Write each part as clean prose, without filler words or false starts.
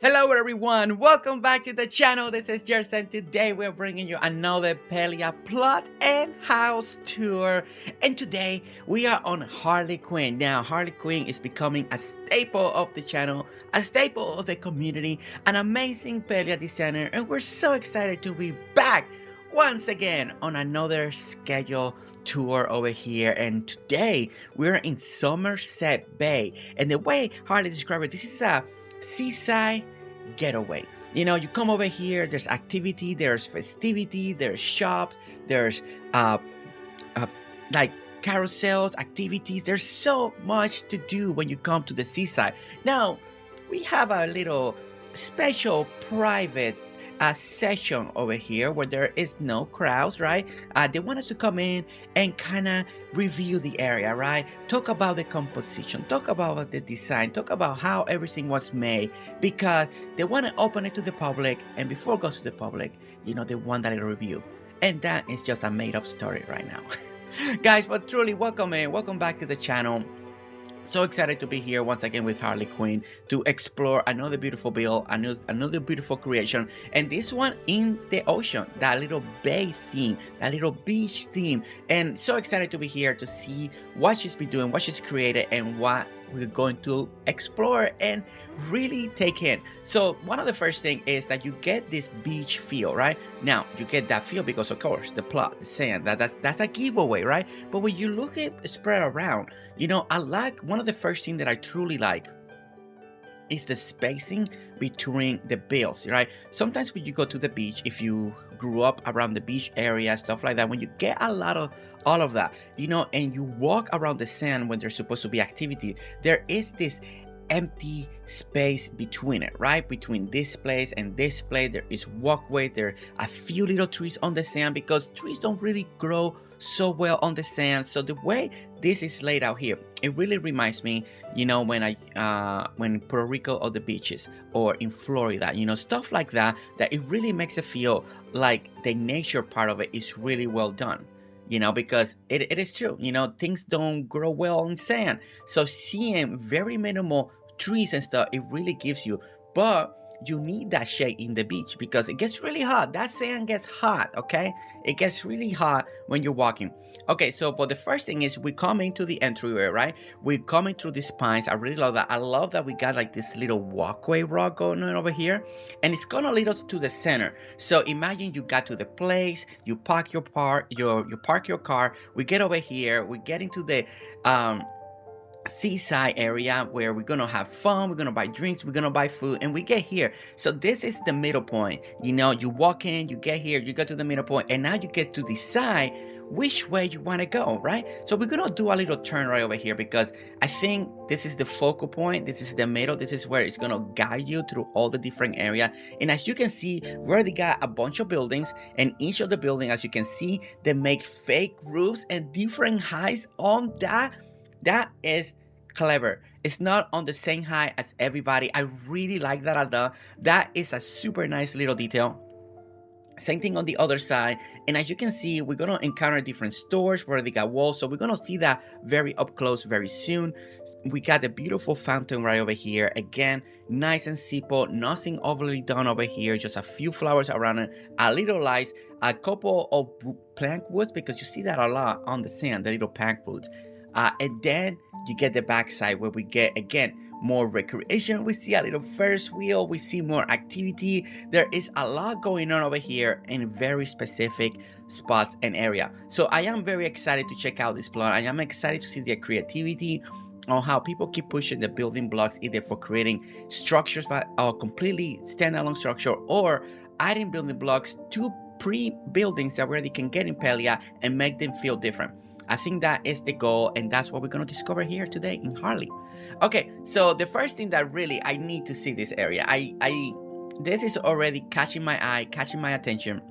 Hello everyone, welcome back to the channel. This is Gers and today we're bringing you another Palia plot and house tour. And today we are on Harlequin. Now Harlequin is becoming a staple of the channel, a staple of the community, an amazing Palia designer, and we're so excited to be back once again on another schedule tour over here. And today we're in Somerset Bay, and the way Harley described it, this is a seaside getaway. You know, you come over here, there's activity, there's festivity, there's shops, there's uh, like carousels, activities. There's so much to do when you come to the seaside. Now we have a little special private session over here where there is no crowds, right? They want us to come in and kind of review the area, right? Talk about the composition, talk about the design, talk about how everything was made, because they want to open it to the public, and before it goes to the public, you know, they want that little review. And that is just a made-up story right now. Guys, but truly welcome in, welcome back to the channel. So excited to be here once again with Harlequin to explore another beautiful build, another beautiful creation, and this one in the ocean, that little bay theme, that little beach theme. And so excited to be here to see what she's been doing, what she's created, and what we're going to explore and really take in. So one of the first thing is that you get this beach feel, right? Now you get that feel because of course the plot, the sand, that's a giveaway, right? But when you look at spread around, you know, I like, one of the first thing that I truly like is the spacing between the builds, right? Sometimes when you go to the beach, if you grew up around the beach area, stuff like that, when you get a lot of all of that, you know, and you walk around the sand when there's supposed to be activity, there is this empty space between it, right? Between this place and this place, there is walkway, there are a few little trees on the sand because trees don't really grow so well on the sand. So the way this is laid out here, it really reminds me, you know, when Puerto Rico or the beaches, or in Florida, you know, stuff like that, that it really makes it feel like the nature part of it is really well done. You know, because it is true, you know, things don't grow well in sand. So seeing very minimal trees and stuff, it really gives you, but you need that shade in the beach because it gets really hot. That sand gets hot, okay? It gets really hot when you're walking. Okay, so but the first thing is we come into the entryway, right? We're coming through these pines. I really love that. I love that we got like this little walkway rock going on over here, and it's gonna lead us to the center. So imagine you got to the place, you park your car, we get over here, we get into the seaside area where we're gonna have fun, we're gonna buy drinks, we're gonna buy food, and we get here. So this is the middle point. You know, you walk in, you get here, you go to the middle point, and now you get to decide which way you want to go, right? So we're gonna do a little turn right over here because I think this is the focal point, this is the middle, this is where it's gonna guide you through all the different area. And as you can see, we already got a bunch of buildings, and each of the building, as you can see, they make fake roofs and different heights on that. That is clever. It's not on the same height as everybody. I really like that a lot. That is a super nice little detail. Same thing on the other side. And as you can see, we're gonna encounter different stores where they got walls, so we're gonna see that very up close very soon. We got the beautiful fountain right over here. Again, nice and simple, nothing overly done over here, just a few flowers around it, a little lights, a couple of plank woods, because you see that a lot on the sand, the little plank woods. And then you get the backside where we get, again, more recreation. We see a little Ferris wheel, we see more activity. There is a lot going on over here in very specific spots and area. So I am very excited to check out this plot. I am excited to see the creativity on how people keep pushing the building blocks, either for creating structures but a completely standalone structure, or adding building blocks to pre-buildings that where they can get in Palia and make them feel different. I think that is the goal, and that's what we're going to discover here today in Harley. Okay, so the first thing that really I need to see this area. This is already catching my eye, catching my attention.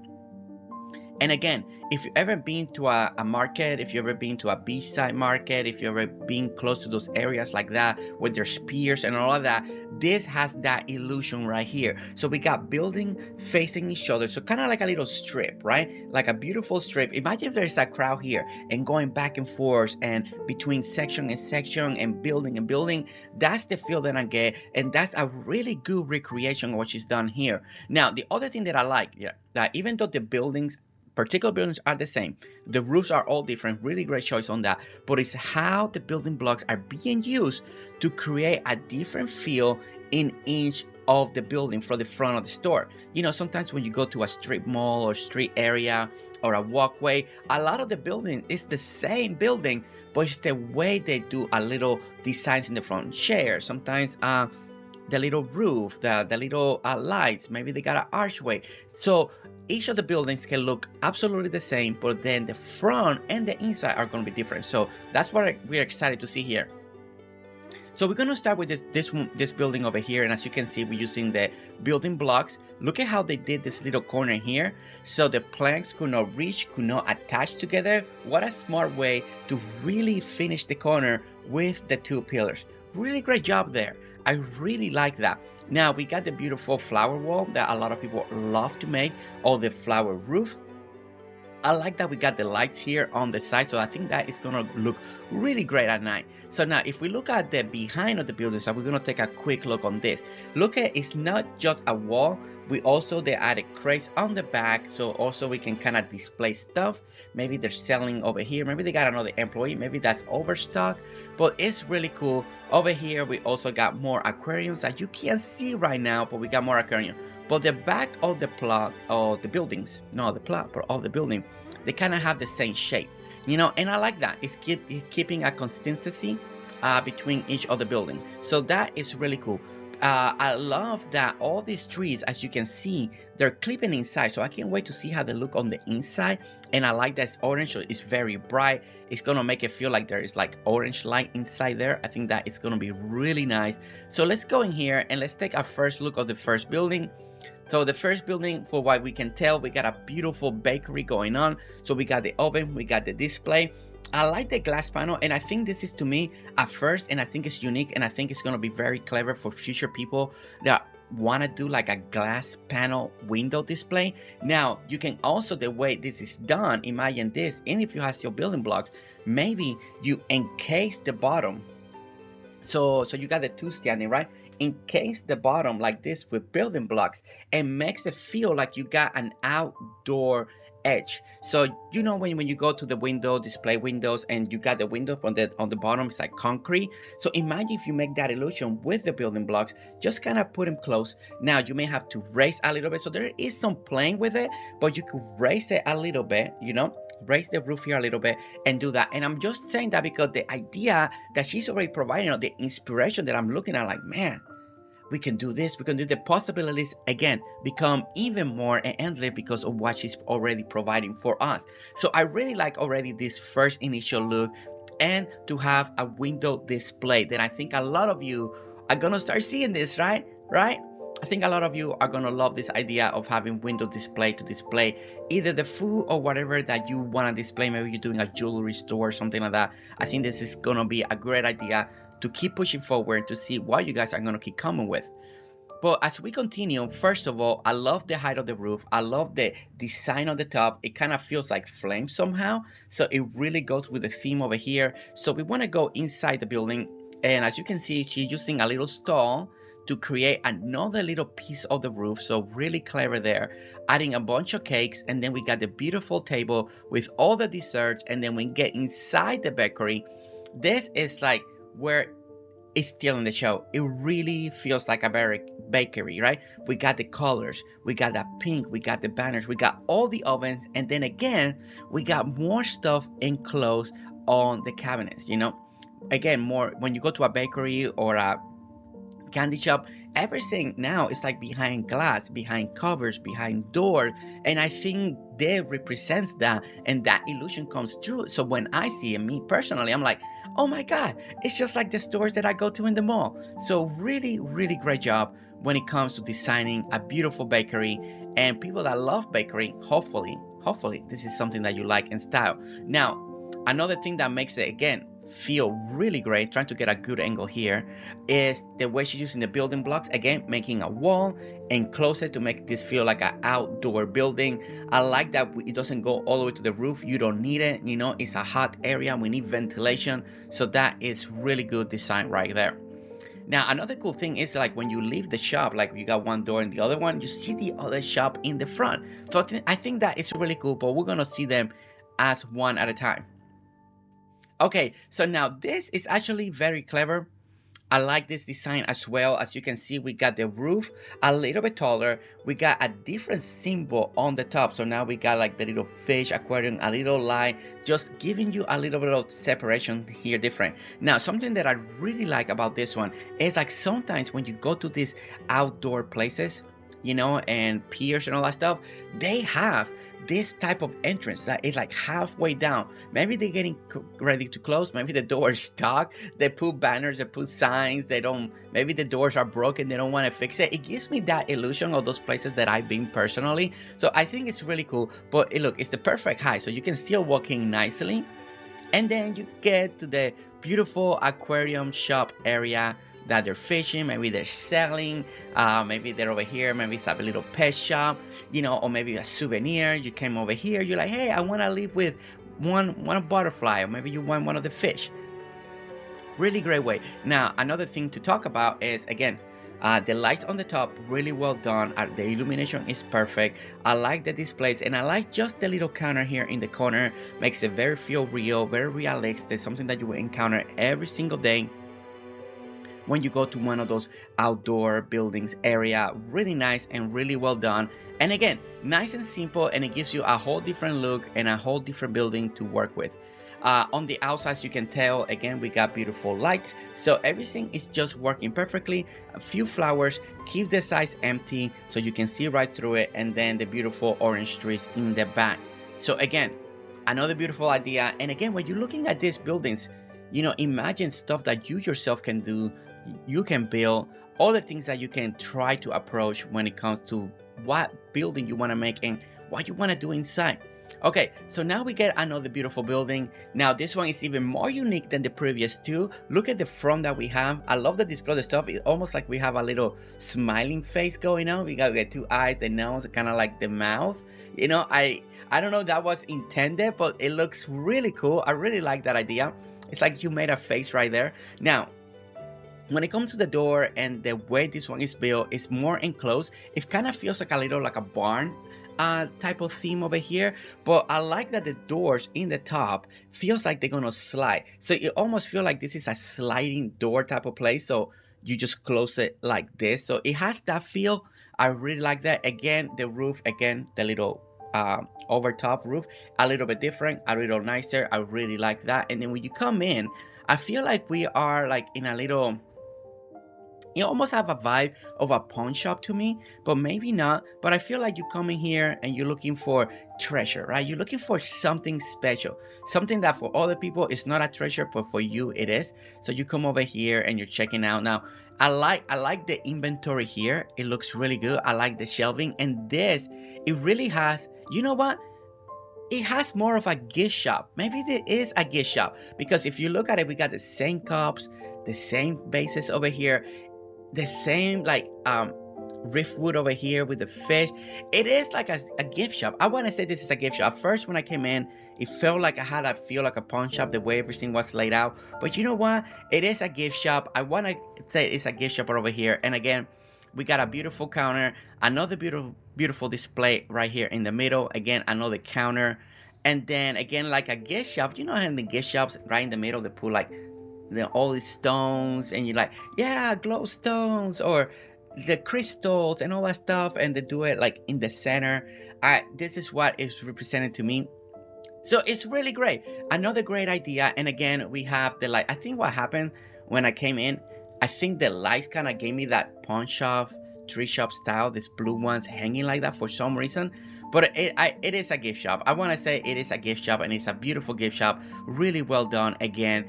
And again, if you've ever been to a market, if you've ever been to a beachside market, if you've ever been close to those areas like that where there's piers and all of that, this has that illusion right here. So we got building facing each other, so kind of like a little strip, right? Like a beautiful strip. Imagine if there's a crowd here and going back and forth and between section and section and building. That's the feel that I get, and that's a really good recreation of what she's done here. Now, the other thing that I like, yeah, that even though the buildings, particular buildings are the same, the roofs are all different, really great choice on that, but it's how the building blocks are being used to create a different feel in each of the building for the front of the store. You know, sometimes when you go to a strip mall or street area or a walkway, a lot of the building is the same building, but it's the way they do a little designs in the front chairs, sometimes the little roof, the little lights, maybe they got an archway. So each of the buildings can look absolutely the same, but then the front and the inside are going to be different. So that's what we're excited to see here. So we're going to start with this building over here, and as you can see, we're using the building blocks. Look at how they did this little corner here, so the planks could not reach, could not attach together. What a smart way to really finish the corner with the two pillars. Really great job there. I really like that. Now we got the beautiful flower wall that a lot of people love to make, or the flower roof. I like that we got the lights here on the side, so I think that is gonna look really great at night. So now if we look at the behind of the building, so we're gonna take a quick look on this. Look at, it's not just a wall, they added crates on the back, so also we can kind of display stuff. Maybe they're selling over here, maybe they got another employee, maybe that's overstock, but it's really cool. Over here we also got more aquariums that you can't see right now, but we got more aquarium. But the back of the plot of the buildings, not the plot, but of the building, they kind of have the same shape, you know, and I like that. It's keeping a consistency between each of the building. So that is really cool. I love that all these trees, as you can see, they're clipping inside, so I can't wait to see how they look on the inside. And I like that it's orange, so it's very bright. It's gonna make it feel like there is like orange light inside there. I think that is gonna be really nice. So let's go in here and let's take a first look of the first building. So the first building, for what we can tell, we got a beautiful bakery going on. So we got the oven, we got the display. I like the glass panel, and I think this is, to me, at first, and I think it's unique, and I think it's going to be very clever for future people that want to do like a glass panel window display. Now you can also, the way this is done, imagine this, and if you have your building blocks, maybe you encase the bottom, so you got the two standing, right? Encase the bottom like this with building blocks, and makes it feel like you got an outdoor edge. So you know, when you go to the window display windows and you got the window on the bottom, it's like concrete. So imagine if you make that illusion with the building blocks, just kind of put them close. Now you may have to raise a little bit, so there is some playing with it, but you could raise it a little bit, you know, raise the roof here a little bit and do that. And I'm just saying that because the idea that she's already providing, you know, the inspiration that I'm looking at, like, man, we can do this, we can do, the possibilities again become even more and endless because of what she's already providing for us. So I really like already this first initial look, and to have a window display. Then I think a lot of you are gonna start seeing this, right? I think a lot of you are gonna love this idea of having window display to display either the food or whatever that you wanna display. Maybe you're doing a jewelry store or something like that. I think this is gonna be a great idea to keep pushing forward, to see what you guys are going to keep coming with. But as we continue, first of all, I love the height of the roof. I love the design on the top. It kind of feels like flames somehow, so it really goes with the theme over here. So we want to go inside the building, and as you can see, she's using a little stall to create another little piece of the roof. So really clever there, adding a bunch of cakes, and then we got the beautiful table with all the desserts. And then we get inside the bakery. This is like where it's stealing the show. It really feels like a bakery, right? We got the colors, we got that pink, we got the banners, we got all the ovens, and then again we got more stuff enclosed on the cabinets, you know. Again, more when you go to a bakery or a candy shop, everything now is like behind glass, behind covers, behind doors, and I think they represents that, and that illusion comes through. So when I see it, me personally, I'm like, oh my god, it's just like the stores that I go to in the mall. So really great job when it comes to designing a beautiful bakery. And people that love bakery, hopefully hopefully this is something that you like in style. Now, another thing that makes it, again, feel really great, trying to get a good angle here, is the way she's using the building blocks, again making a wall and close it to make this feel like an outdoor building. I like that it doesn't go all the way to the roof. You don't need it, you know, it's a hot area, we need ventilation, so that is really good design right there. Now, another cool thing is, like, when you leave the shop, like you got one door and the other one, you see the other shop in the front. So I think that is really cool, but we're gonna see them as one at a time. Okay, so now this is actually very clever. I like this design as well. As you can see, we got the roof a little bit taller. We got a different symbol on the top. So now we got like the little fish aquarium, a little line, just giving you a little bit of separation here different. Now, something that I really like about this one is, like, sometimes when you go to these outdoor places, you know, and piers and all that stuff, they have this type of entrance that is like halfway down. Maybe they're getting ready to close, maybe the door is stuck, they put banners, they put signs, they don't, maybe the doors are broken, they don't want to fix it. It gives me that illusion of those places that I've been personally. So I think it's really cool. But look, it's the perfect height, so you can still walk in nicely, and then you get to the beautiful aquarium shop area that they're fishing. Maybe they're selling, maybe they're over here, maybe it's a little pet shop, you know, or maybe a souvenir. You came over here, you're like, hey, I want to live with one butterfly, or maybe you want one of the fish. Really great way. Now, another thing to talk about is, again, the lights on the top, really well done. The illumination is perfect. I like the displays, and I like just the little counter here in the corner. Makes it very feel real, very realistic, something that you will encounter every single day when you go to one of those outdoor buildings area. Really nice and really well done. And again, nice and simple, and it gives you a whole different look and a whole different building to work with. On the outside, you can tell, again, we got beautiful lights, so everything is just working perfectly. A few flowers, keep the sides empty so you can see right through it, and then the beautiful orange trees in the back. So again, another beautiful idea. And again, when you're looking at these buildings, you know, imagine stuff that you yourself can do, you can build, all the things that you can try to approach when it comes to what building you want to make and what you want to do inside. Okay, so now we get another beautiful building. Now this one is even more unique than the previous two. Look at the front that we have. I love the display of the stuff. It's almost like we have a little smiling face going on. We got the two eyes, the nose, kind of like the mouth. You know, I don't know if that was intended, but it looks really cool. I really like that idea. It's like you made a face right there. Now, when it comes to the door and the way this one is built, it's more enclosed. It kind of feels like a little like a barn type of theme over here, but I like that the doors in the top feels like they're gonna slide, so it almost feels like this is a sliding door type of place, so you just close it like this, so it has that feel. I really like that. Again, the roof, again, the little over top roof, a little bit different, a little nicer. I really like that. And then when you come in, I feel like we are like in a little, you almost have a vibe of a pawn shop to me, but maybe not. But I feel like you come in here and you're looking for treasure, right? You're looking for something special, something that for other people is not a treasure, but for you it is. So you come over here and you're checking out. Now, I like the inventory here. It looks really good. I like the shelving, and this, it really has, you know what? It has more of a gift shop. Maybe there is a gift shop, because if you look at it, we got the same cups, the same bases over here, the same like driftwood over here with the fish. It is like a gift shop. I want to say this is a gift shop. At first when I came in, it felt like I had a feel like a pawn shop, the way everything was laid out, but you know what, it is a gift shop. I want to say it's a gift shop over here. And again, we got a beautiful counter, another beautiful display right here in the middle, again another counter, and then again like a gift shop. You know how in the gift shops right in the middle they put like all these stones, and you're like, yeah, glow stones or the crystals and all that stuff, and they do it like in the center. This is what is represented to me, so it's really great. Another great idea. And again, we have the light. I think what happened when I came in, I think the lights kind of gave me that pawn shop, tree shop style, these blue ones hanging like that for some reason. But it is a gift shop. I want to say it is a gift shop, and it's a beautiful gift shop. Really well done. Again,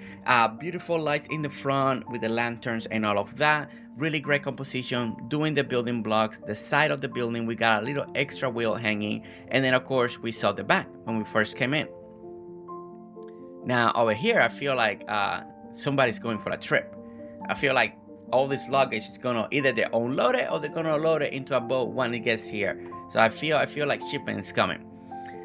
beautiful lights in the front with the lanterns and all of that. Really great composition, doing the building blocks, the side of the building, we got a little extra wheel hanging, and then of course we saw the back when we first came in. Now over here, I feel like somebody's going for a trip. I feel like all this luggage is gonna either they unload it or they're gonna load it into a boat when it gets here. So I feel like shipment is coming.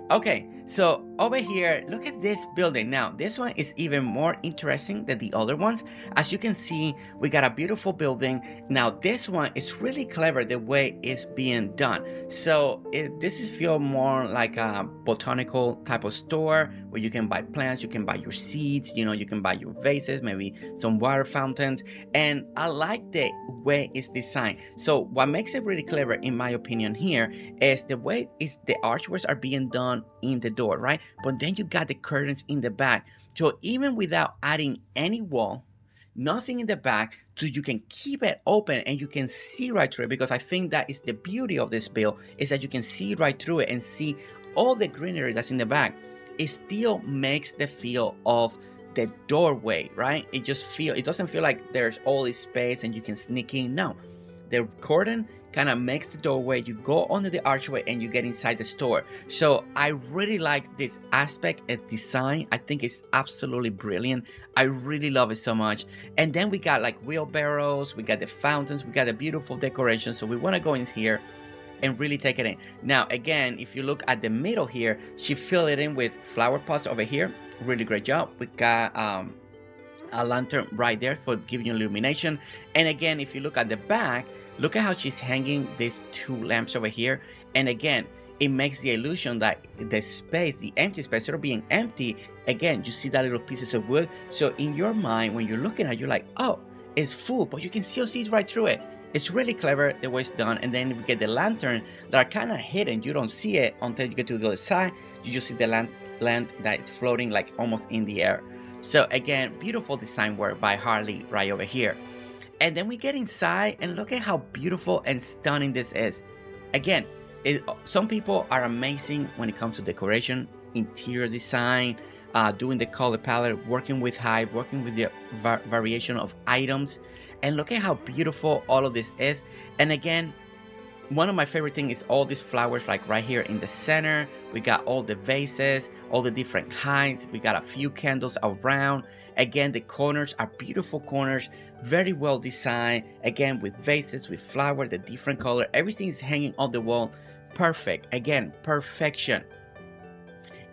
Okay, so over here, look at this building. Now, this one is even more interesting than the other ones. As you can see, we got a beautiful building. Now, this one is really clever the way it's being done. So this is feel more like a botanical type of store where you can buy plants, you can buy your seeds, you know, you can buy your vases, maybe some water fountains. And I like the way it's designed. So what makes it really clever, in my opinion, here is the way the archways are being done in the door, right? But then you got the curtains in the back. So even without adding any wall, nothing in the back, so you can keep it open and you can see right through it, because I think that is the beauty of this build, is that you can see right through it and see all the greenery that's in the back. It still makes the feel of the doorway, right? It doesn't feel like there's all this space and you can sneak in. No, the curtain kind of makes the doorway, you go under the archway and you get inside the store. So I really like this aspect of design. I think it's absolutely brilliant. I really love it so much. And then we got like wheelbarrows, we got the fountains, we got the beautiful decoration. So we want to go in here and really take it in. Now again, if you look at the middle here, she filled it in with flower pots over here. Really great job. We got a lantern right there for giving you illumination. And again, if you look at the back, look at how she's hanging these two lamps over here. And again, it makes the illusion that the space, the empty space, instead of being empty, again, you see that little pieces of wood. So in your mind, when you're looking at it, you're like, oh, it's full, but you can still see right through it. It's really clever the way it's done. And then we get the lantern that are kind of hidden. You don't see it until you get to the other side. You just see the lamp that is floating like almost in the air. So again, beautiful design work by Harley right over here. And then we get inside and look at how beautiful and stunning this is. Again, some people are amazing when it comes to decoration, interior design, doing the color palette, working with height, working with the variation of items. And look at how beautiful all of this is. And again, one of my favorite things is all these flowers, like right here in the center. We got all the vases, all the different heights. We got a few candles around. Again, the corners are beautiful corners, very well designed. Again, with vases, with flower, the different color, everything is hanging on the wall. Perfect. Again, perfection.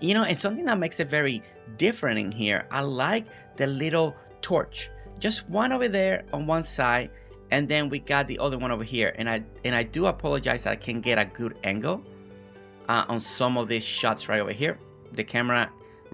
You know, and something that makes it very different in here, I like the little torch. Just one over there on one side, and then we got the other one over here. And I do apologize that I can't get a good angle on some of these shots right over here. The camera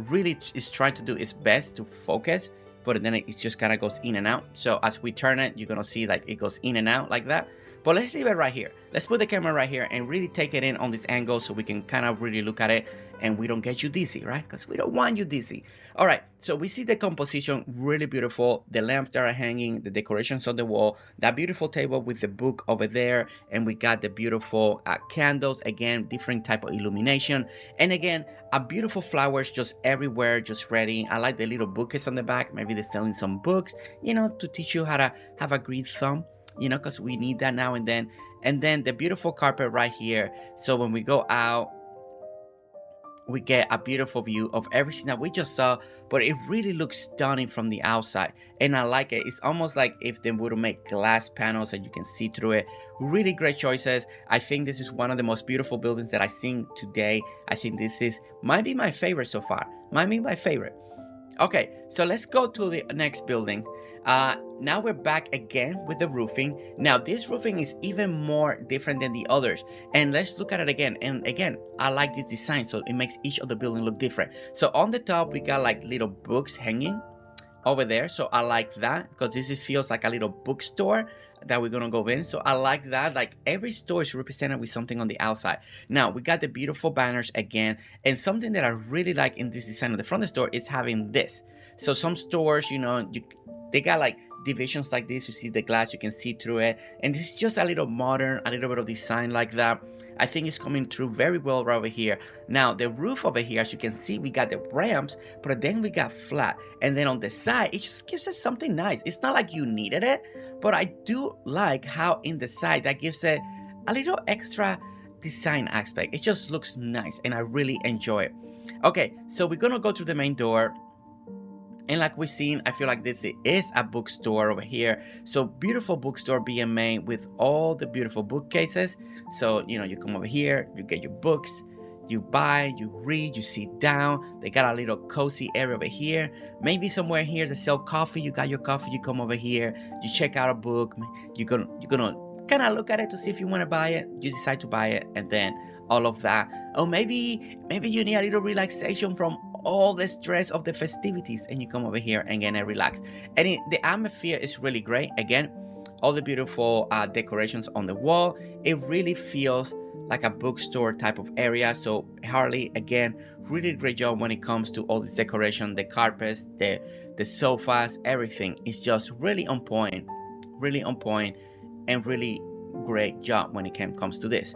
really is trying to do its best to focus, but then it just kind of goes in and out. So as we turn it, you're gonna see like it goes in and out like that. But let's leave it right here. Let's put the camera right here and really take it in on this angle so we can kind of really look at it and we don't get you dizzy, right? Because we don't want you dizzy. All right, so we see the composition, really beautiful. The lamps that are hanging, the decorations on the wall, that beautiful table with the book over there, and we got the beautiful candles, again, different type of illumination. And again, beautiful flowers just everywhere, just ready. I like the little bookcase on the back. Maybe they're selling some books, you know, to teach you how to have a great thumb, you know, because we need that now and then. And then the beautiful carpet right here. So when we go out, we get a beautiful view of everything that we just saw, but it really looks stunning from the outside. And I like it. It's almost like if they would make glass panels and you can see through it. Really great choices. I think this is one of the most beautiful buildings that I've seen today. I think this might be my favorite so far. Might be my favorite. Okay, so let's go to the next building. Now we're back again with the roofing. Now this roofing is even more different than the others, and let's look at it again. And again, I like this design, so it makes each of the building look different. So on the top we got like little books hanging over there, so I like that because this feels like a little bookstore that we're gonna go in. So I like that, like every store is represented with something on the outside. Now we got the beautiful banners again, and something that I really like in this design of the front of the store is having this. So some stores, you know, they got like divisions like this. You see the glass, you can see through it, and it's just a little modern, a little bit of design like that. I think it's coming through very well right over here. Now the roof over here, as you can see, we got the ramps, but then we got flat, and then on the side it just gives us something nice. It's not like you needed it, but I do like how in the side that gives it a little extra design aspect. It just looks nice and I really enjoy it. Okay, so we're gonna go through the main door. And like we've seen, I feel like this is a bookstore over here. So beautiful bookstore being made with all the beautiful bookcases. So, you know, you come over here, you get your books, you buy, you read, you sit down. They got a little cozy area over here. Maybe somewhere here to sell coffee. You got your coffee, you come over here, you check out a book. You're gonna kind of look at it to see if you want to buy it. You decide to buy it, and then all of that. Or maybe you need a little relaxation from all the stress of the festivities, and you come over here and get relaxed. And the atmosphere is really great. Again, all the beautiful decorations on the wall. It really feels like a bookstore type of area. So Harley, again, really great job when it comes to all this decoration, the carpets, the sofas, everything is just really on point, and really great job when it comes to this.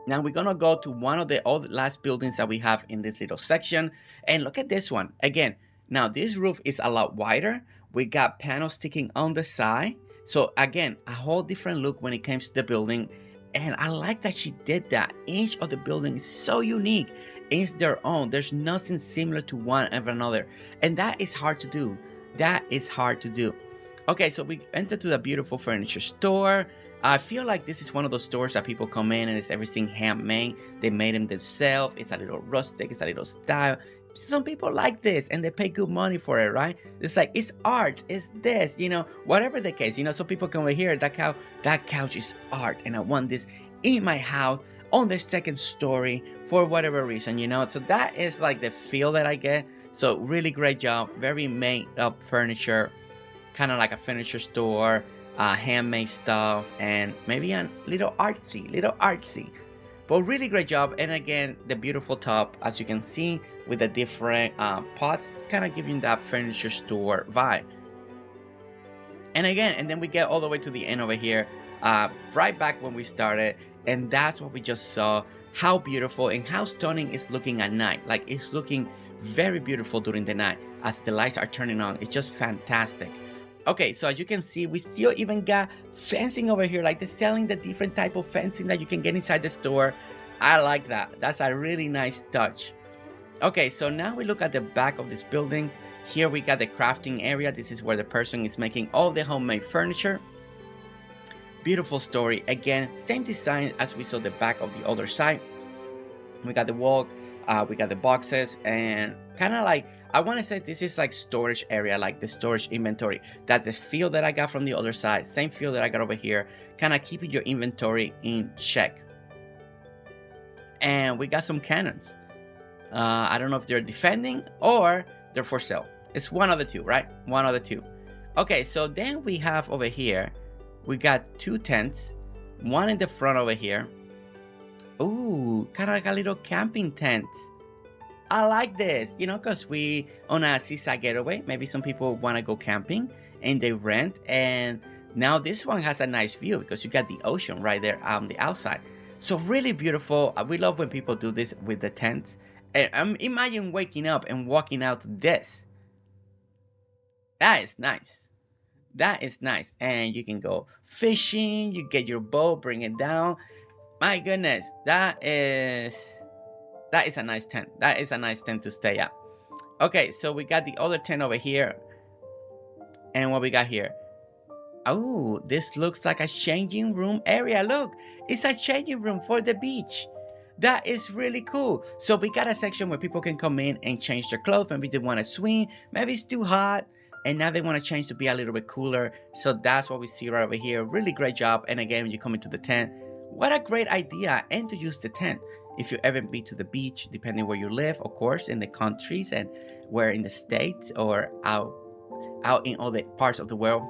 Now we're gonna go to one of the last buildings that we have in this little section, and look at this one again. Now this roof is a lot wider. We got panels sticking on the side, so again, a whole different look when it comes to the building. And I like that she did that. Each of the building is so unique. It's their own. There's nothing similar to one of another, and that is hard to do. Okay, so we entered to the beautiful furniture store. I feel like this is one of those stores that people come in and it's everything handmade. They made them themselves. It's a little rustic. It's a little style. Some people like this and they pay good money for it, right? It's like, it's art. It's this, you know, whatever the case. You know, some people come over here. That couch is art, and I want this in my house on the second story for whatever reason, you know. So that is like the feel that I get. So really great job. Very made up furniture, kind of like a furniture store. Handmade stuff, and maybe a little artsy, but really great job. And again, the beautiful top, as you can see, with the different pots, kind of giving that furniture store vibe. And again, and then we get all the way to the end over here, right back when we started, and that's what we just saw. How beautiful and how stunning it's looking at night. Like, it's looking very beautiful during the night as the lights are turning on. It's just fantastic. Okay, so as you can see, we still even got fencing over here. Like, they're selling the different type of fencing that you can get inside the store. I like that. That's a really nice touch. Okay, so now we look at the back of this building. Here we got the crafting area. This is where the person is making all the homemade furniture. Beautiful story. Again, same design as we saw the back of the other side. We got the wall, we got the boxes, and kind of like, I want to say this is like storage area, like the storage inventory. That's the feel that I got from the other side. Same feel that I got over here. Kind of keeping your inventory in check. And we got some cannons. I don't know if they're defending or they're for sale. It's one of the two, right? One of the two. Okay, so then we have over here, we got two tents. One in the front over here. Ooh, kind of like a little camping tent. I like this, you know, because we on a seaside getaway. Maybe some people want to go camping and they rent. And now this one has a nice view because you got the ocean right there on the outside. So really beautiful. We love when people do this with the tents. And imagine waking up and walking out to this. That is nice. That is nice. And you can go fishing. You get your boat, bring it down. My goodness, that is a nice tent. That is a nice tent to stay at. Okay, so we got the other tent over here. And what we got here? Oh, this looks like a changing room area. Look, it's a changing room for the beach. That is really cool. So we got a section where people can come in and change their clothes. Maybe they want to swim. Maybe it's too hot. And now they want to change to be a little bit cooler. So that's what we see right over here. Really great job. And again, when you come into the tent, what a great idea. And to use the tent. If you ever be to the beach, depending where you live, of course, in the countries and where in the States or out in all the parts of the world.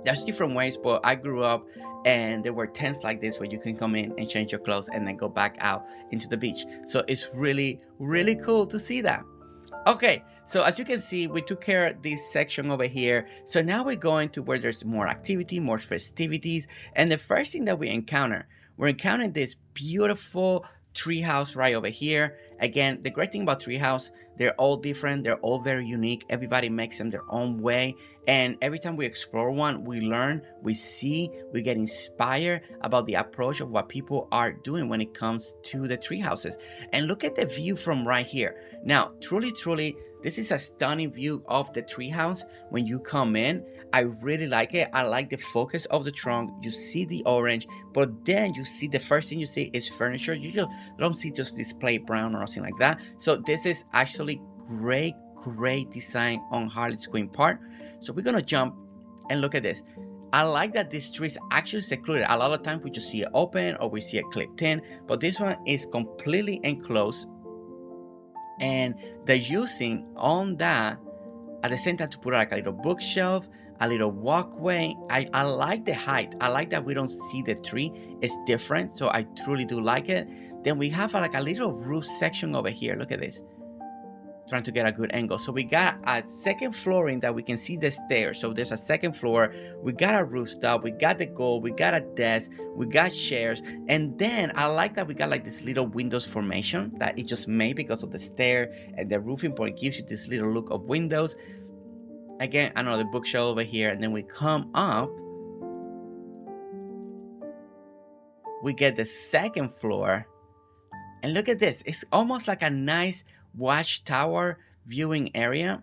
There's different ways, but I grew up and there were tents like this where you can come in and change your clothes and then go back out into the beach. So it's really, really cool to see that. Okay, so as you can see, we took care of this section over here. So now we're going to where there's more activity, more festivities. And the first thing that we're encountering this beautiful treehouse right over here. Again, the great thing about treehouse, they're all different. They're all very unique. Everybody makes them their own way. And every time we explore one, we learn, we see, we get inspired about the approach of what people are doing when it comes to the tree houses. And look at the view from right here. Now, truly, this is a stunning view of the treehouse when you come in. I really like it. I like the focus of the trunk. You see the orange, but then you see the first thing you see is furniture. You just don't see just display brown or something like that. So this is actually great design on Harlequin part. So we're gonna jump and look at this. I like that this tree is actually secluded. A lot of times we just see it open or we see it clipped in, but this one is completely enclosed. And they're using on that at the same time to put like a little bookshelf, a little walkway. I like the height. I like that we don't see the tree. It's different, so I truly do like it. Then we have like a little roof section over here. Look at this. Trying to get a good angle. So we got a second flooring that we can see the stairs. So there's a second floor. We got a rooftop. We got the goal. We got a desk. We got chairs. And then I like that we got like this little windows formation that it just made because of the stair and the roofing point gives you this little look of windows. Again, another bookshelf over here. And then we come up. We get the second floor. And look at this. It's almost like a nice watchtower viewing area,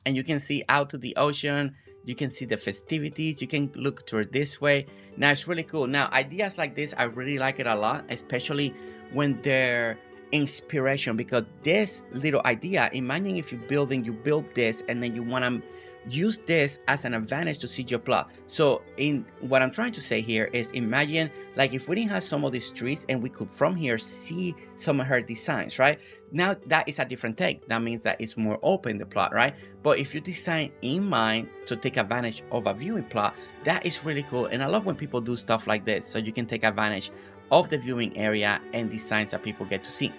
and you can see out to the ocean. You can see the festivities. You can look toward this way. Now it's really cool. Now ideas like this, I really like it a lot, especially when they're inspiration, because this little idea, imagine if you build this and then you want to use this as an advantage to see your plot. So in what I'm trying to say here is, imagine like if we didn't have some of these trees and we could from here see some of her designs, right? Now that is a different take. That means that it's more open, the plot, right? But if you design in mind to take advantage of a viewing plot, that is really cool. And I love when people do stuff like this, so you can take advantage of the viewing area and designs that people get to see.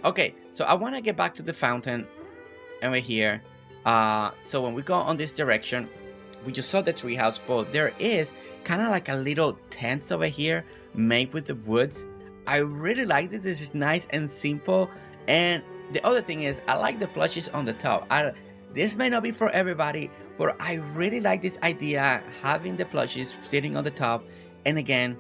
Okay, so I want to get back to the fountain over here. So when we go on this direction, we just saw the treehouse, but there is kind of like a little tent over here made with the woods. I really like this. This is nice and simple. And the other thing is, I like the plushies on the top. This may not be for everybody, but I really like this idea, having the plushies sitting on the top. And again,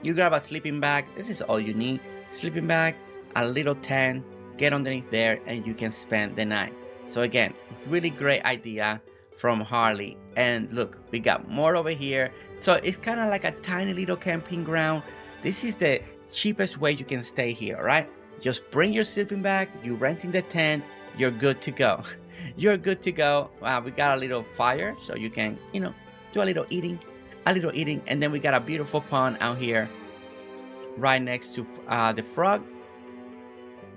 you grab a sleeping bag. This is all you need. Sleeping bag, a little tent, get underneath there, and you can spend the night. So again, really great idea from Harley. And look, we got more over here. So it's kind of like a tiny little camping ground. This is the cheapest way you can stay here, right? Just bring your sleeping bag, you renting the tent, you're good to go. You're good to go. We got a little fire, so you can, do a little eating. And then we got a beautiful pond out here right next to the frog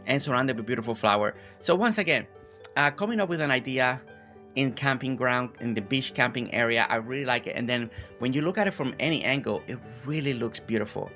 and surrounded by beautiful flower. So once again, coming up with an idea in camping ground, in the beach camping area, I really like it. And then when you look at it from any angle, it really looks beautiful.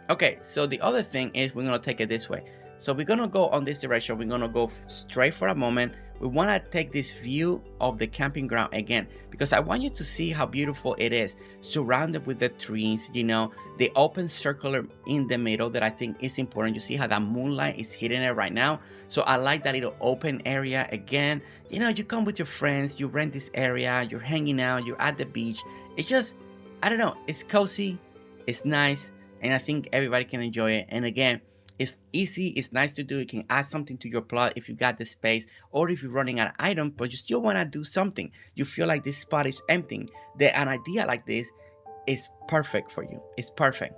Okay, so the other thing is we're gonna take it this way. So we're gonna go on this direction. We're gonna go straight for a moment. We wanna take this view of the camping ground again, because I want you to see how beautiful it is, surrounded with the trees, the open circular in the middle that I think is important. You see how that moonlight is hitting it right now. So I like that little open area again. You come with your friends, you rent this area, you're hanging out, you're at the beach. It's just, I don't know, it's cozy, it's nice, and I think everybody can enjoy it. And again, it's easy, it's nice to do. You can add something to your plot if you got the space, or if you're running out of items, but you still want to do something. You feel like this spot is empty. An idea like this is perfect for you. It's perfect.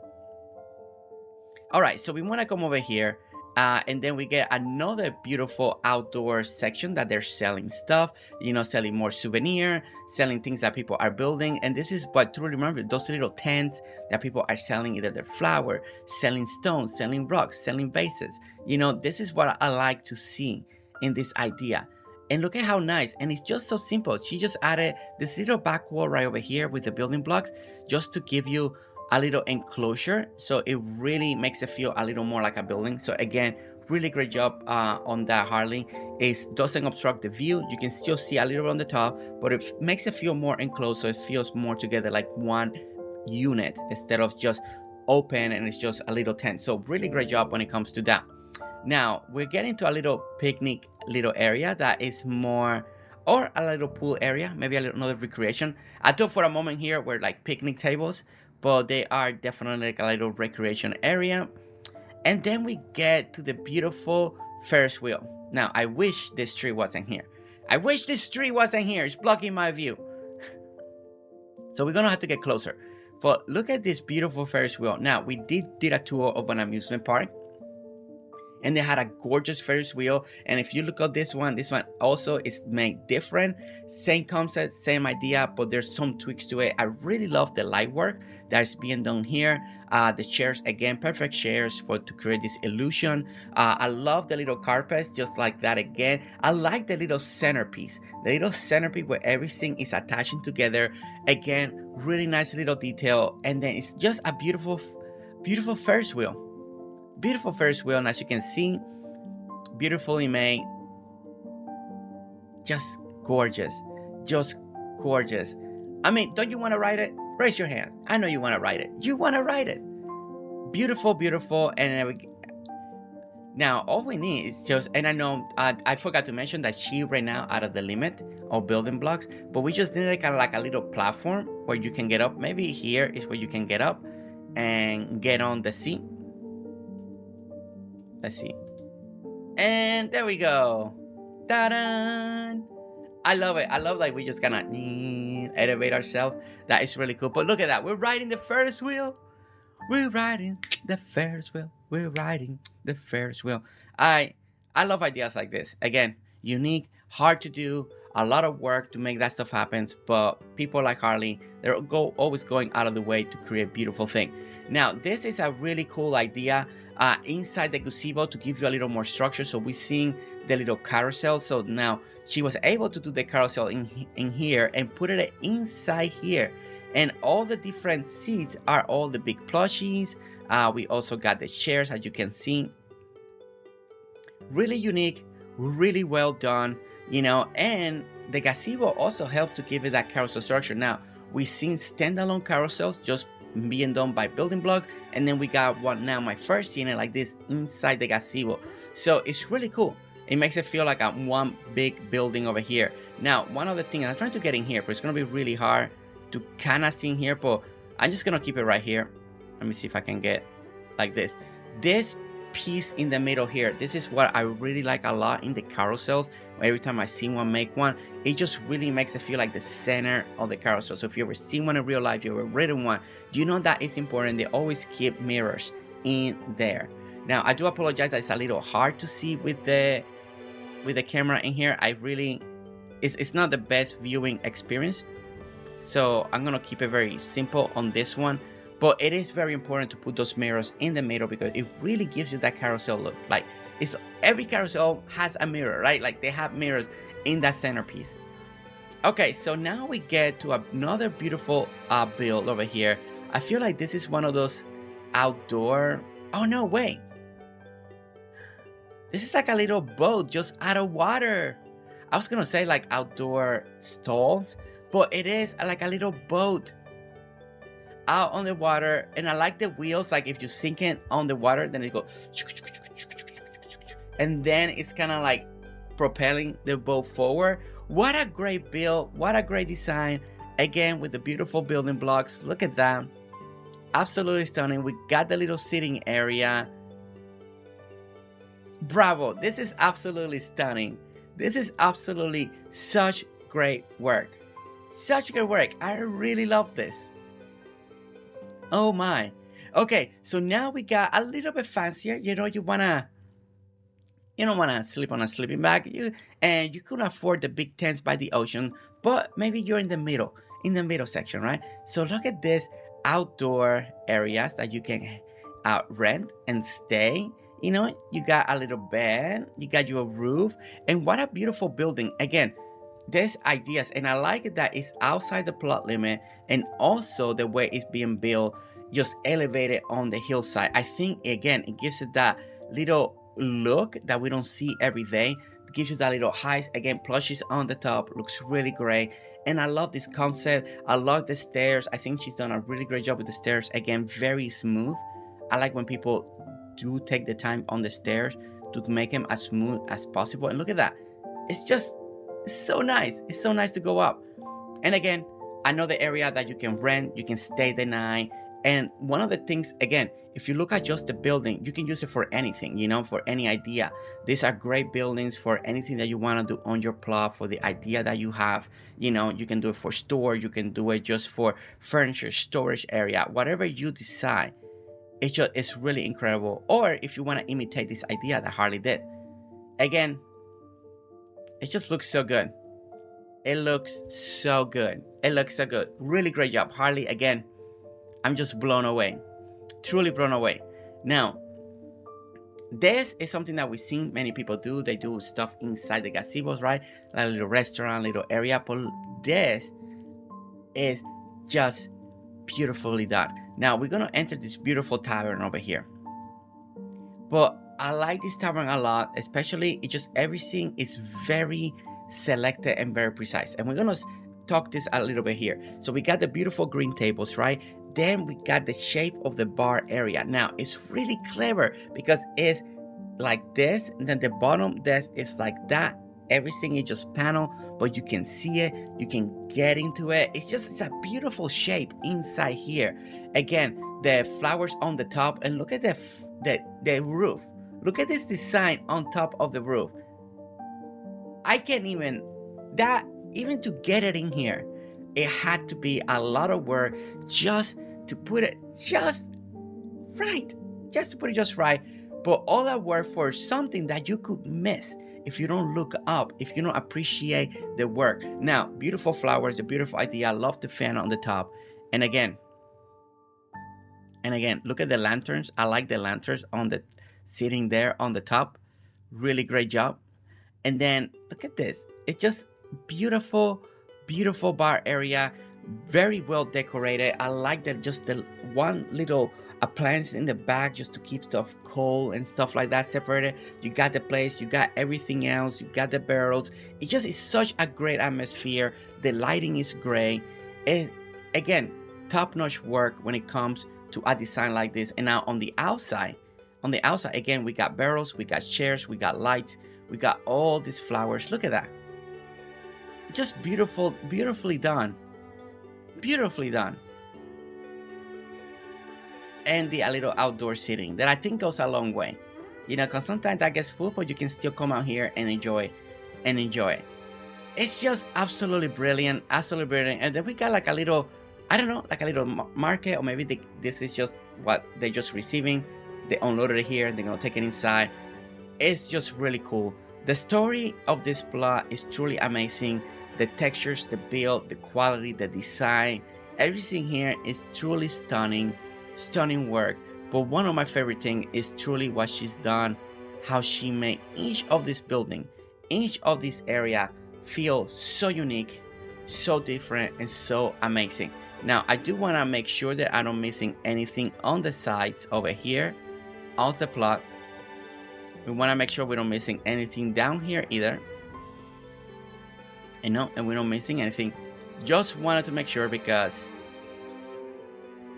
All right, so we want to come over here. And then we get another beautiful outdoor section that they're selling stuff, selling more souvenir, selling things that people are building. And this is what truly remember, those little tents that people are selling, either their flower, selling stones, selling rocks, selling vases. This is what I like to see in this idea. And look at how nice. And it's just so simple. She just added this little back wall right over here with the building blocks just to give you a little enclosure, so it really makes it feel a little more like a building. So again, really great job on that, Harley. It doesn't obstruct the view. You can still see a little bit on the top, but it makes it feel more enclosed, so it feels more together like one unit instead of just open and it's just a little tent. So really great job when it comes to that. Now we're getting to a little picnic little area that is more, or a little pool area, maybe another recreation. I thought for a moment here were like picnic tables, but they are definitely like a little recreation area. And then we get to the beautiful Ferris wheel. Now I wish this tree wasn't here. I wish this tree wasn't here. It's blocking my view. So we're gonna have to get closer. But look at this beautiful Ferris wheel. Now we did a tour of an amusement park, and they had a gorgeous Ferris wheel. And if you look at this one also is made different. Same concept, same idea, but there's some tweaks to it. I really love the light work that is being done here. The chairs, again, perfect chairs to create this illusion. I love the little carpets, just like that again. I like the little centerpiece. The little centerpiece where everything is attaching together. Again, really nice little detail. And then it's just a beautiful, beautiful Ferris wheel. Beautiful Ferris wheel, and as you can see, beautifully made. Just gorgeous. Just gorgeous. I mean, don't you want to ride it? Raise your hand. I know you want to ride it. You want to ride it. Beautiful, beautiful. And now all we need is just, and I know I forgot to mention that she right now out of the limit of building blocks, but we just needed kind of like a little platform where you can get up. Maybe here is where you can get up and get on the seat. Let's see. And there we go. Ta-da! I love it. I love like we just kind of elevate ourselves. That is really cool. But look at that. We're riding the Ferris wheel. We're riding the Ferris wheel. We're riding the Ferris wheel. I love ideas like this. Again, unique, hard to do, a lot of work to make that stuff happen. But people like Harley, they're always going out of the way to create beautiful things. Now, this is a really cool idea. Inside the gazebo to give you a little more structure. So we're seeing the little carousel. So now she was able to do the carousel in here and put it inside here. And all the different seats are all the big plushies. We also got the chairs, as you can see. Really unique, really well done, you know, and the gazebo also helped to give it that carousel structure. Now, we've seen standalone carousels just being done by building blocks, and then we got one now, my first seeing it like this inside the gazebo. So it's really cool. It makes it feel like one big building over here. Now, one other thing, I'm trying to get in here, but it's gonna be really hard to kind of see in here, but I'm just gonna keep it right here. Let me see if I can get like this. This piece in the middle here, this is what I really like a lot in the carousels. Every time I see one make one, it just really makes it feel like the center of the carousel. So if you ever see one in real life, you ever written one, you know that it's important. They always keep mirrors in there. Now I do apologize that it's a little hard to see with the camera in here. It's not the best viewing experience, so I'm gonna keep it very simple on this one. But it is very important to put those mirrors in the middle because it really gives you that carousel look. Like, every carousel has a mirror, right? Like they have mirrors in that centerpiece. Okay, so now we get to another beautiful build over here. I feel like this is one of those outdoor. Oh no, wait. This is like a little boat just out of water. I was gonna say like outdoor stalls, but it is like a little boat out on the water. And I like the wheels, like if you sink it on the water, then it goes, and then it's kind of like propelling the boat forward. What a great build, what a great design. Again, with the beautiful building blocks. Look at that, absolutely stunning. We got the little sitting area. Bravo, this is absolutely stunning. This is absolutely such great work. Such great work. I really love this. Oh my. Okay, so now we got a little bit fancier. You know, you don't wanna sleep on a sleeping bag. You can afford the big tents by the ocean, but maybe you're in the middle section, right? So look at this outdoor areas that you can rent and stay. You know, you got a little bed, you got your roof, and what a beautiful building. Again, there's ideas, and I like that it's outside the plot limit, and also the way it's being built, just elevated on the hillside. I think, again, it gives it that little look that we don't see every day. It gives you that little height. Again, plushies on the top, looks really great. And I love this concept. I love the stairs. I think she's done a really great job with the stairs. Again, very smooth. I like when people do take the time on the stairs to make them as smooth as possible. And look at that. It's just so nice. It's so nice to go up. And again, another area that you can rent, you can stay the night. And one of the things, again, if you look at just the building, you can use it for anything, you know, for any idea. These are great buildings for anything that you want to do on your plot, for the idea that you have. You know, you can do it for store, you can do it just for furniture, storage area, whatever you decide. It's really incredible. Or if you want to imitate this idea that Harley did. Again, it just looks so good. It looks so good. It looks so good. Really great job, Harley. Again, I'm just blown away. Truly blown away. Now, this is something that we've seen many people do. They do stuff inside the gazebos, right? Like a little restaurant, little area. But this is just beautifully done. Now, we're going to enter this beautiful tavern over here. But I like this tavern a lot, especially everything is very selected and very precise. And we're going to talk this a little bit here. So we got the beautiful green tables, right? Then we got the shape of the bar area. Now it's really clever because it's like this, and then the bottom desk is like that. Everything is just panel, but you can see it, you can get into it. It's a beautiful shape inside here. Again, the flowers on the top, and look at the roof. Look at this design on top of the roof. I can't even to get it in here, it had to be a lot of work just to put it just right. But all that work for something that you could miss if you don't look up, if you don't appreciate the work. Now, beautiful flowers, the beautiful idea. I love the fan on the top. And again, look at the lanterns. I like the lanterns sitting there on the top. Really great job. And then look at this. It's just beautiful bar area, very well decorated. I like that, just the one little appliance in the back just to keep stuff cold and stuff like that separated. You got the place, you got everything else, you got the barrels. It is such a great atmosphere. The lighting is great. And again, top-notch work when it comes to a design like this. And now on the outside again, we got barrels, we got chairs, we got lights, we got all these flowers. Look at that. Just beautifully done. And a little outdoor seating that I think goes a long way. You know, because sometimes that gets full, but you can still come out here and enjoy it. It's just absolutely brilliant. And then we got like a little, I don't know, like a little market, or maybe this is just what they're just receiving. They unloaded it here, they're gonna take it inside. It's just really cool. The story of this plot is truly amazing. The textures, the build, the quality, the design, everything here is truly stunning work. But one of my favorite things is truly what she's done, how she made each of this building, each of this area feel so unique, so different, and so amazing. Now, I do want to make sure that I don't missing anything on the sides over here of the plot. We want to make sure we don't missing anything down here either. And we're not missing anything. Just wanted to make sure because,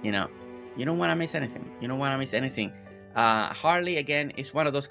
you don't want to miss anything. Harley, again, is one of those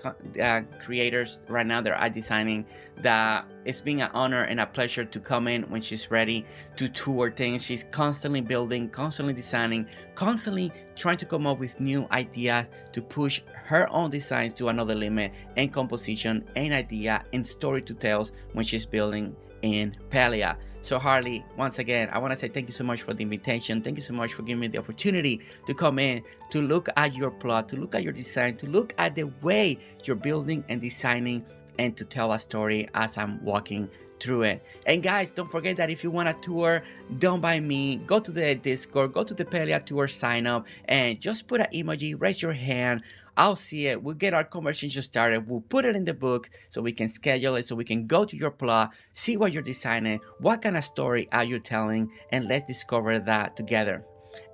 creators right now that are designing that it's being an honor and a pleasure to come in when she's ready to tour things. She's constantly building, constantly designing, constantly trying to come up with new ideas to push her own designs to another limit, and composition and idea and story to tell when she's building in Palia. So Harley, once again, I want to say thank you so much for the invitation. Thank you so much for giving me the opportunity to come in, to look at your plot, to look at your design, to look at the way you're building and designing, and to tell a story as I'm walking through it. And guys, don't forget that if you want a tour done by me, go to the Discord, go to the Palia tour sign up, and just put an emoji, raise your hand. I'll see it. We'll get our conversation started. We'll put it in the book so we can schedule it, so we can go to your plot, see what you're designing, what kind of story are you telling, and let's discover that together.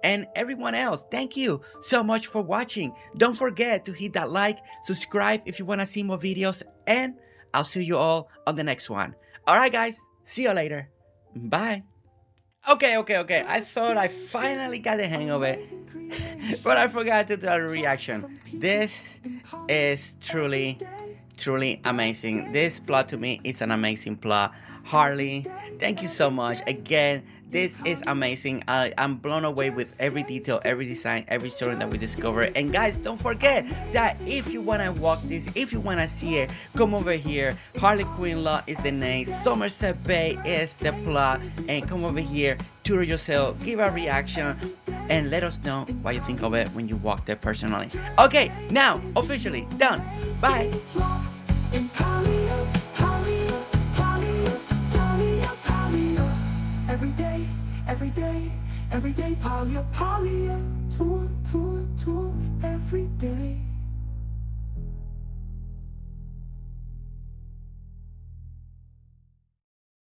And everyone else, thank you so much for watching. Don't forget to hit that like, subscribe if you want to see more videos, and I'll see you all on the next one. Alright guys, see you later. Bye. Okay. I thought I finally got the hang of it, but I forgot to do a reaction. This is truly amazing. This plot to me is an amazing plot. Harley, thank you so much. Again, this is amazing. I'm blown away with every detail, every design, every story that we discover. And guys, don't forget that if you want to walk this, if you want to see it, come over here. Harlequin Lot is the name, Somerset Bay is the plot, and come over here, tour yourself, give a reaction, and let us know what you think of it when you walk there personally. Okay, now officially done. Bye. Every day, Palia, Palia,